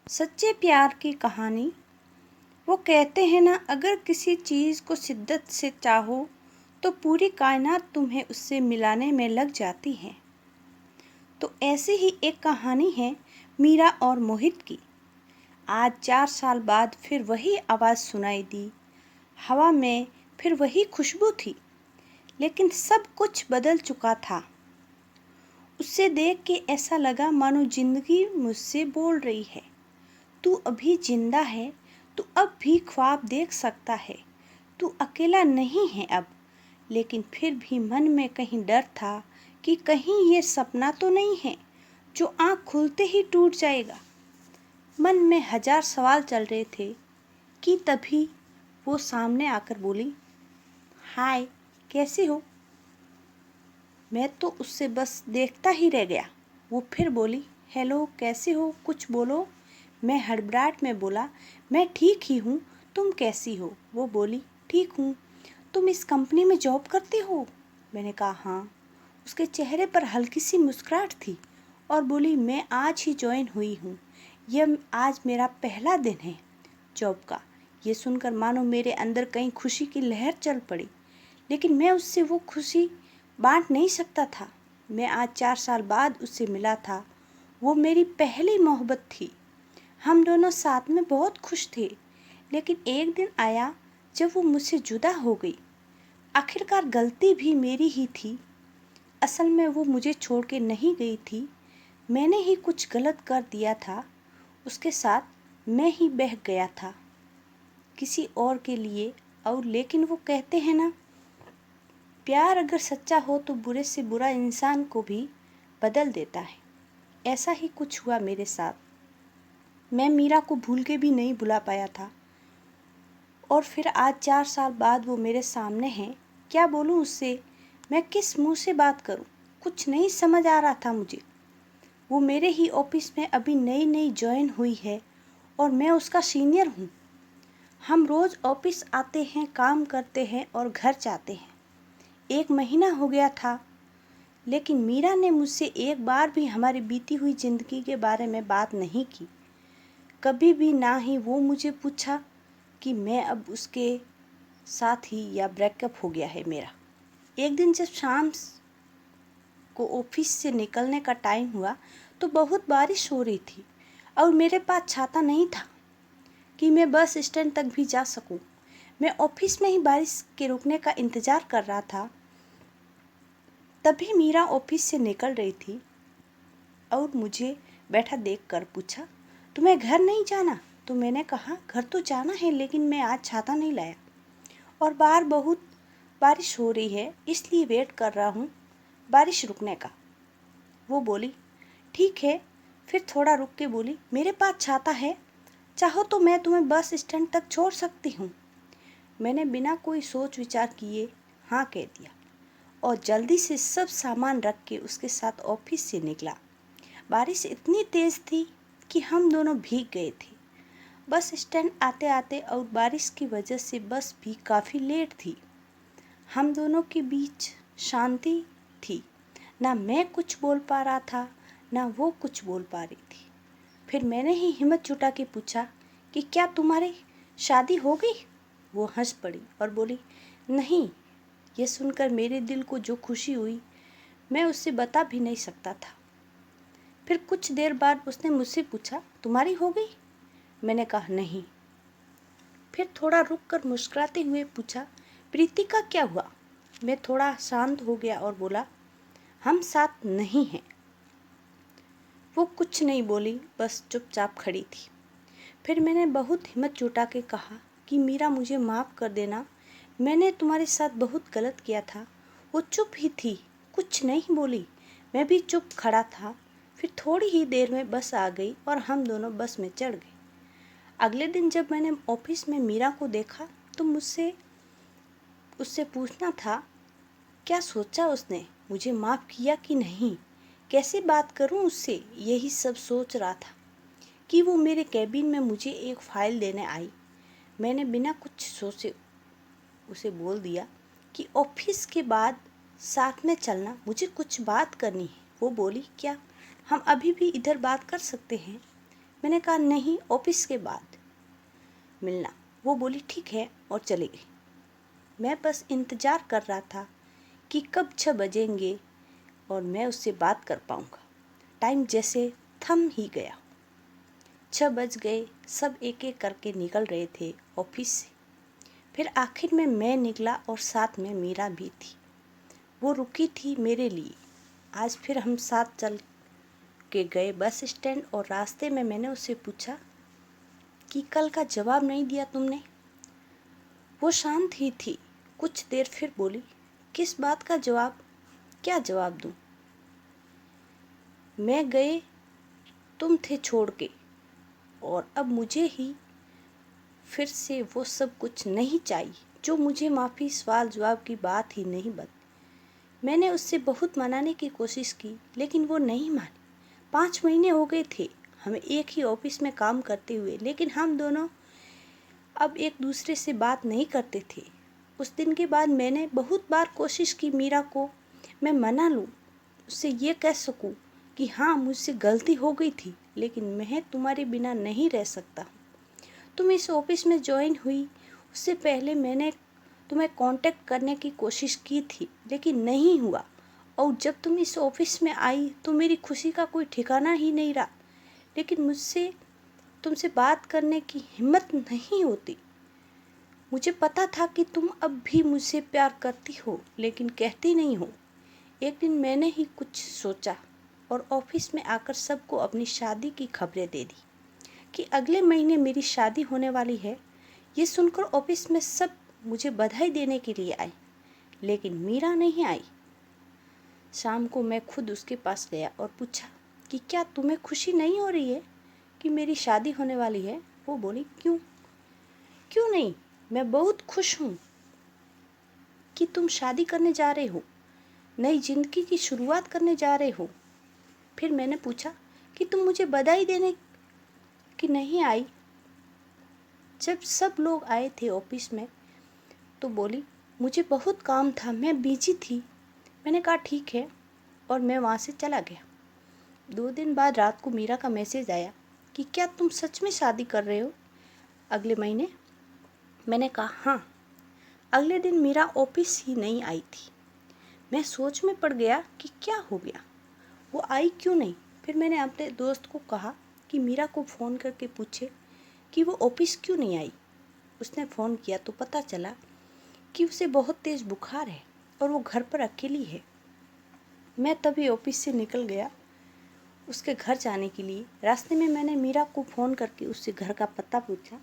सच्चे प्यार की कहानी। वो कहते हैं ना, अगर किसी चीज़ को शिद्दत से चाहो तो पूरी कायनात तुम्हें उससे मिलाने में लग जाती है। तो ऐसी ही एक कहानी है मीरा और मोहित की। आज 4 साल बाद फिर वही आवाज़ सुनाई दी। हवा में फिर वही खुशबू थी, लेकिन सब कुछ बदल चुका था। उसे देख के ऐसा लगा मानो जिंदगी मुझसे बोल रही है, तू अभी जिंदा है, तू अब भी ख्वाब देख सकता है, तू अकेला नहीं है अब। लेकिन फिर भी मन में कहीं डर था कि कहीं ये सपना तो नहीं है जो आँख खुलते ही टूट जाएगा। मन में हजार सवाल चल रहे थे कि तभी वो सामने आकर बोली, हाय, कैसी हो? मैं तो उससे बस देखता ही रह गया। वो फिर बोली, हेलो, कैसी हो, कुछ बोलो। मैं हड़बड़ाहट में बोला, मैं ठीक ही हूँ, तुम कैसी हो? वो बोली, ठीक हूँ। तुम इस कंपनी में जॉब करती हो? मैंने कहा, हाँ। उसके चेहरे पर हल्की सी मुस्कुराहट थी और बोली, मैं आज ही ज्वाइन हुई हूँ, यह आज मेरा पहला दिन है जॉब का। ये सुनकर मानो मेरे अंदर कहीं खुशी की लहर चल पड़ी, लेकिन मैं उससे वो खुशी बांट नहीं सकता था। मैं आज 4 साल बाद उससे मिला था। वो मेरी पहली मोहब्बत थी। हम दोनों साथ में बहुत खुश थे, लेकिन एक दिन आया जब वो मुझसे जुदा हो गई। आखिरकार गलती भी मेरी ही थी। असल में वो मुझे छोड़ के नहीं गई थी, मैंने ही कुछ गलत कर दिया था। उसके साथ मैं ही बह गया था किसी और के लिए। और लेकिन वो कहते हैं ना, प्यार अगर सच्चा हो तो बुरे से बुरा इंसान को भी बदल देता है। ऐसा ही कुछ हुआ मेरे साथ। मैं मीरा को भूल के भी नहीं भुला पाया था, और फिर आज 4 साल बाद वो मेरे सामने है। क्या बोलूँ उससे? मैं किस मुंह से बात करूँ? कुछ नहीं समझ आ रहा था मुझे। वो मेरे ही ऑफिस में अभी नई नई ज्वाइन हुई है और मैं उसका सीनियर हूँ। हम रोज़ ऑफिस आते हैं, काम करते हैं और घर जाते हैं। 1 महीना हो गया था, लेकिन मीरा ने मुझसे एक बार भी हमारी बीती हुई ज़िंदगी के बारे में बात नहीं की। कभी भी ना ही वो मुझे पूछा कि मैं अब उसके साथ ही या ब्रेकअप हो गया है मेरा। एक दिन जब शाम को ऑफिस से निकलने का टाइम हुआ तो बहुत बारिश हो रही थी और मेरे पास छाता नहीं था कि मैं बस स्टैंड तक भी जा सकूं। मैं ऑफिस में ही बारिश के रुकने का इंतज़ार कर रहा था। तभी मीरा ऑफिस से निकल रही थी और मुझे बैठा देखकर पूछा, तुम्हें घर नहीं जाना? तो मैंने कहा, घर तो जाना है, लेकिन मैं आज छाता नहीं लाया और बाहर बहुत बारिश हो रही है, इसलिए वेट कर रहा हूँ बारिश रुकने का। वो बोली, ठीक है। फिर थोड़ा रुक के बोली, मेरे पास छाता है, चाहो तो मैं तुम्हें बस स्टैंड तक छोड़ सकती हूँ। मैंने बिना कोई सोच विचार किए हाँ कह दिया और जल्दी से सब सामान रख के उसके साथ ऑफिस से निकला। बारिश इतनी तेज़ थी कि हम दोनों भीग गए थे बस स्टैंड आते आते, और बारिश की वजह से बस भी काफ़ी लेट थी। हम दोनों के बीच शांति थी। ना मैं कुछ बोल पा रहा था, ना वो कुछ बोल पा रही थी। फिर मैंने ही हिम्मत जुटा के पूछा कि क्या तुम्हारी शादी हो गई? वो हंस पड़ी और बोली, नहीं। ये सुनकर मेरे दिल को जो खुशी हुई, मैं उससे बता भी नहीं सकता था। फिर कुछ देर बाद उसने मुझसे पूछा, तुम्हारी हो गई? मैंने कहा, नहीं। फिर थोड़ा रुक कर मुस्कुराते हुए पूछा, प्रीति का क्या हुआ? मैं थोड़ा शांत हो गया और बोला, हम साथ नहीं हैं। वो कुछ नहीं बोली, बस चुपचाप खड़ी थी। फिर मैंने बहुत हिम्मत जुटा के कहा कि मीरा, मुझे माफ़ कर देना, मैंने तुम्हारे साथ बहुत गलत किया था। वो चुप ही थी, कुछ नहीं बोली। मैं भी चुप खड़ा था। फिर थोड़ी ही देर में बस आ गई और हम दोनों बस में चढ़ गए। अगले दिन जब मैंने ऑफिस में मीरा को देखा तो मुझसे उससे पूछना था, क्या सोचा उसने, मुझे माफ़ किया कि नहीं, कैसे बात करूं उससे, यही सब सोच रहा था कि वो मेरे कैबिन में मुझे एक फ़ाइल देने आई। मैंने बिना कुछ सोचे उसे बोल दिया कि ऑफिस के बाद साथ में चलना, मुझे कुछ बात करनी है। वो बोली, क्या हम अभी भी इधर बात कर सकते हैं? मैंने कहा नहीं, ऑफिस के बाद मिलना। वो बोली ठीक है और चली गई। मैं बस इंतज़ार कर रहा था कि कब 6 बजेंगे और मैं उससे बात कर पाऊँगा। टाइम जैसे थम ही गया। 6 बज गए। सब एक एक करके निकल रहे थे ऑफिस से। फिर आखिर में मैं निकला और साथ में मीरा भी थी। वो रुकी थी मेरे लिए। आज फिर हम साथ चल के गए बस स्टैंड और रास्ते में मैंने उससे पूछा कि कल का जवाब नहीं दिया तुमने। वो शांत ही थी। कुछ देर फिर बोली, किस बात का जवाब? क्या जवाब दूं? मैं गए, तुम थे छोड़ के, और अब मुझे ही फिर से वो सब कुछ नहीं चाहिए जो मुझे माफ़ी सवाल जवाब की बात ही नहीं बन। मैंने उससे बहुत मनाने की कोशिश की लेकिन वो नहीं मानी। 5 महीने हो गए थे हमें एक ही ऑफिस में काम करते हुए, लेकिन हम दोनों अब एक दूसरे से बात नहीं करते थे। उस दिन के बाद मैंने बहुत बार कोशिश की मीरा को मैं मना लूँ, उससे ये कह सकूँ कि हाँ मुझसे गलती हो गई थी, लेकिन मैं तुम्हारे बिना नहीं रह सकता। तुम इस ऑफिस में ज्वाइन हुई उससे पहले मैंने तुम्हें कांटेक्ट करने की कोशिश की थी लेकिन नहीं हुआ, और जब तुम इस ऑफिस में आई तो मेरी खुशी का कोई ठिकाना ही नहीं रहा। लेकिन मुझसे तुमसे बात करने की हिम्मत नहीं होती। मुझे पता था कि तुम अब भी मुझसे प्यार करती हो लेकिन कहती नहीं हो। एक दिन मैंने ही कुछ सोचा और ऑफिस में आकर सबको अपनी शादी की खबरें दे दी कि अगले महीने मेरी शादी होने वाली है। ये सुनकर ऑफिस में सब मुझे बधाई देने के लिए आए, लेकिन मीरा नहीं आई। शाम को मैं खुद उसके पास गया और पूछा कि क्या तुम्हें खुशी नहीं हो रही है कि मेरी शादी होने वाली है? वो बोली क्यों? क्यों नहीं, मैं बहुत खुश हूँ कि तुम शादी करने जा रहे हो, नई जिंदगी की शुरुआत करने जा रहे हो। फिर मैंने पूछा कि तुम मुझे बधाई देने की नहीं आई? जब सब लोग आए थे ऑफिस में तो बोली मुझे बहुत काम था, मैं बिजी थी। मैंने कहा ठीक है और मैं वहाँ से चला गया। 2 दिन बाद रात को मीरा का मैसेज आया कि क्या तुम सच में शादी कर रहे हो अगले महीने? मैंने कहा हाँ। अगले दिन मीरा ऑफिस ही नहीं आई थी। मैं सोच में पड़ गया कि क्या हो गया, वो आई क्यों नहीं। फिर मैंने अपने दोस्त को कहा कि मीरा को फ़ोन करके पूछे कि वो ऑफिस क्यों नहीं आई। उसने फ़ोन किया तो पता चला कि उसे बहुत तेज़ बुखार है और वो घर पर अकेली है। मैं तभी ऑफिस से निकल गया उसके घर जाने के लिए। रास्ते में मैंने मीरा को फ़ोन करके उससे घर का पता पूछा।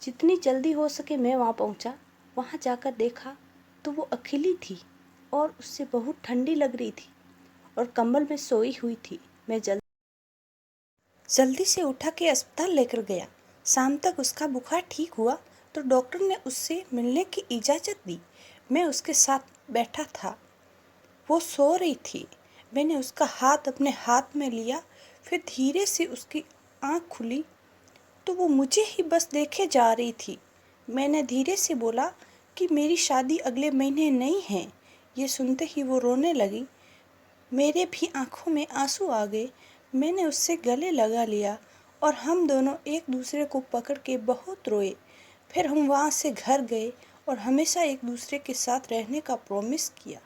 जितनी जल्दी हो सके मैं वहाँ पहुँचा। वहाँ जाकर देखा तो वो अकेली थी और उससे बहुत ठंडी लग रही थी और कंबल में सोई हुई थी। मैं जल्दी से उठा के अस्पताल लेकर गया। शाम तक उसका बुखार ठीक हुआ तो डॉक्टर ने उससे मिलने की इजाज़त दी। मैं उसके साथ बैठा था, वो सो रही थी। मैंने उसका हाथ अपने हाथ में लिया, फिर धीरे से उसकी आँख खुली तो वो मुझे ही बस देखे जा रही थी। मैंने धीरे से बोला कि मेरी शादी अगले महीने नहीं है। ये सुनते ही वो रोने लगी। मेरे भी आंखों में आंसू आ गए। मैंने उससे गले लगा लिया और हम दोनों एक दूसरे को पकड़ के बहुत रोए। फिर हम वहाँ से घर गए और हमेशा एक दूसरे के साथ रहने का प्रॉमिस किया।